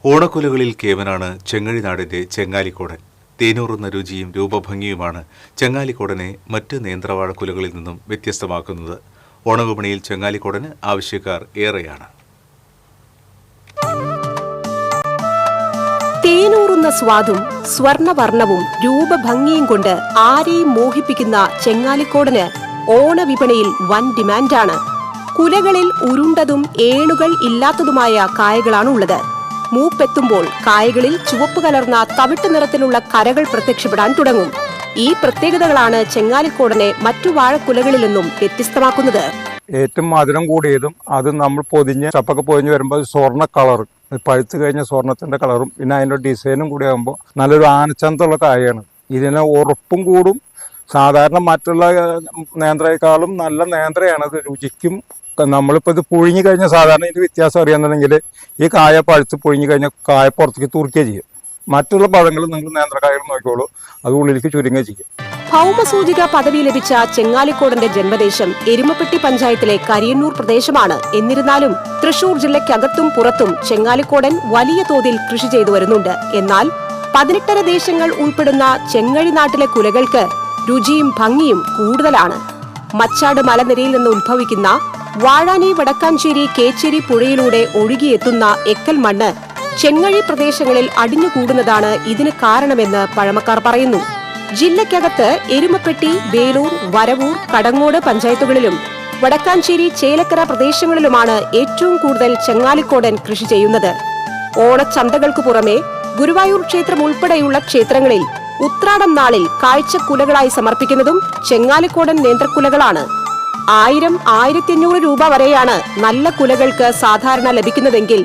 ഓണക്കുലകളിൽ കേവനാണ് ചെങ്ങഴിനാടിന്റെ ചെങ്ങാലിക്കോടൻ. തേനൂറുന്ന രുചിയും രൂപഭംഗിയുമാണ് ചെങ്ങാലിക്കോടനെ മറ്റ് നേന്ത്രവാഴക്കുലകളിൽ നിന്നും വ്യത്യസ്തമാക്കുന്നത്. ഓണവിപണിയിൽ ചെങ്ങാലിക്കോടന് ആവശ്യക്കാർ ഏറെയാണ്. തേനൂറുന്ന സ്വാദും സ്വർണവർണ്ണവും രൂപഭംഗിയും കൊണ്ട് ആരെയും മോഹിപ്പിക്കുന്ന ചെങ്ങാലിക്കോടന് ഓണവിപണിയിൽ വൻ ഡിമാൻഡാണ്. കുലകളിൽ ഉരുണ്ടതും ഏണുകൾ ഇല്ലാത്തതുമായ കായകളാണുള്ളത്. മൂപ്പെത്തുമ്പോൾ കായകളിൽ ചുവപ്പ് കലർന്ന തവിട്ട് നിറത്തിലുള്ള കരകൾ പ്രത്യക്ഷപ്പെടാൻ തുടങ്ങും. ഈ പ്രത്യേകതകളാണ് ചെങ്ങാലിക്കോടനെ മറ്റു വാഴക്കുലകളിൽ നിന്നും വ്യത്യസ്തമാക്കുന്നത്. ഏറ്റവും മധുരം കൂടിയതും അത് നമ്മൾ ചപ്പൊക്കെ പൊതിഞ്ഞ് വരുമ്പോൾ സ്വർണ്ണ കളർ, പഴുത്ത് കഴിഞ്ഞ സ്വർണത്തിന്റെ കളറും പിന്നെ അതിൻ്റെ ഡിസൈനും കൂടി ആകുമ്പോൾ നല്ലൊരു ആനച്ചന്തമുള്ള കായാണ്. ഇതിന് ഉറപ്പും കൂടും. സാധാരണ മറ്റുള്ള നേന്ത്രയേക്കാളും നല്ല നേന്ത്രയാണ്. അത് രുചിക്കും നമ്മളിപ്പോൾ ഇത് പുഴുങ്ങി കഴിഞ്ഞാൽ സാധാരണ ഇതിൻ്റെ വ്യത്യാസം അറിയാന്നുണ്ടെങ്കിൽ ഈ കായ പഴുത്ത് പുഴുങ്ങി കഴിഞ്ഞാൽ കായ പുറത്തേക്ക് തുറക്കുകയും ചെയ്യും. മറ്റുള്ള പഴങ്ങൾ നിങ്ങൾ നേന്ത്രക്കായകൾ നോക്കിക്കോളൂ, അത് ഉള്ളിലേക്ക് ചുരുങ്ങുകയും ചെയ്യും. ഭൗമസൂചിക പദവി ലഭിച്ച ചെങ്ങാലിക്കോടന്റെ ജന്മദേശം എരുമപ്പെട്ടി പഞ്ചായത്തിലെ കരിയന്നൂർ പ്രദേശമാണ്. എന്നിരുന്നാലും തൃശൂർ ജില്ലയ്ക്കകത്തും പുറത്തും ചെങ്ങാലിക്കോടൻ വലിയ തോതിൽ കൃഷി ചെയ്തു വരുന്നുണ്ട്. എന്നാൽ 18 ദേശങ്ങൾ ഉൾപ്പെടുന്ന ചെങ്ങഴിനാട്ടിലെ കുലകൾക്ക് രുചിയും ഭംഗിയും കൂടുതലാണ്. മച്ചാട് മലനിരയിൽ നിന്ന് ഉത്ഭവിക്കുന്ന വാഴാനി, വടക്കാഞ്ചേരി, കേച്ചേരി പുഴയിലൂടെ ഒഴുകിയെത്തുന്ന എക്കൽ മണ്ണ് ചെങ്ങഴി പ്രദേശങ്ങളിൽ അടിഞ്ഞുകൂടുന്നതാണ് ഇതിന് കാരണമെന്ന് പഴമക്കാർ പറയുന്നു. ജില്ലയ്ക്കകത്ത് എരുമപ്പെട്ടി, വേലൂർ, വരവൂർ, കടങ്ങോട് പഞ്ചായത്തുകളിലും വടക്കാഞ്ചേരി, ചേലക്കര പ്രദേശങ്ങളിലുമാണ് ഏറ്റവും കൂടുതൽ ചെങ്ങാലിക്കോടൻ കൃഷി ചെയ്യുന്നത്. ഓണച്ചന്തകൾക്കു പുറമെ ഗുരുവായൂർ ക്ഷേത്രം ഉൾപ്പെടെയുള്ള ക്ഷേത്രങ്ങളിൽ ഉത്രാടം നാളിൽ കാഴ്ചക്കുലകളായി സമർപ്പിക്കുന്നതും ചെങ്ങാലിക്കോടൻ നേന്ത്രക്കുലകളാണ്. 1000-1500 രൂപ വരെയാണ് നല്ല കുലകൾക്ക് സാധാരണ ലഭിക്കുന്നതെങ്കിൽ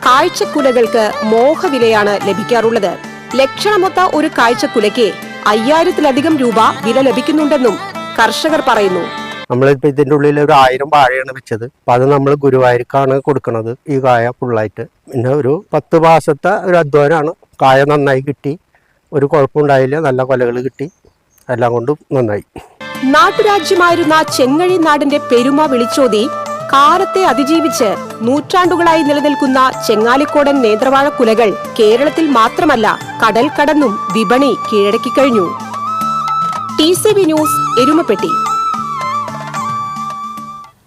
കാഴ്ചക്കുലകൾക്ക് മോഹവിലയാണ് ലഭിക്കാറുള്ളത്. ലക്ഷണമൊത്ത ഒരു കാഴ്ചക്കുലയ്ക്ക് 5000-ലധികം രൂപ വില ലഭിക്കുന്നുണ്ടെന്നും കർഷകർ പറയുന്നു. നമ്മളിപ്പോ ഇതിന്റെ ഉള്ളിൽ ഒരു 1000 വാഴയാണ് വെച്ചത്. അപ്പൊ അത് നമ്മൾ ഗുരുവായൂർക്കാണ് കൊടുക്കുന്നത് ഈ കായ ഫുള്ളായിട്ട്. പിന്നെ ഒരു 10 മാസത്തെ ഒരു അധ്വാനമാണ്. കായ നന്നായി കിട്ടി, ഒരു കുഴപ്പമുണ്ടായില്ല, നല്ല കൊലകൾ കിട്ടി, എല്ലാം കൊണ്ടും നന്നായി. നാട്ടുരാജ്യമായിരുന്ന ചെങ്ങഴി നാടിന്റെ പെരുമ വിളിച്ചോതി കാലത്തെ അതിജീവിച്ച് നൂറ്റാണ്ടുകളായി നിലനിൽക്കുന്ന ചെങ്ങാലിക്കോടൻ നേന്ത്രവാഴക്കുലകൾ കേരളത്തിൽ മാത്രമല്ല കടൽ കടന്നും വിപണി കീഴടക്കിക്കഴിഞ്ഞു. TCV news, Erumapetty.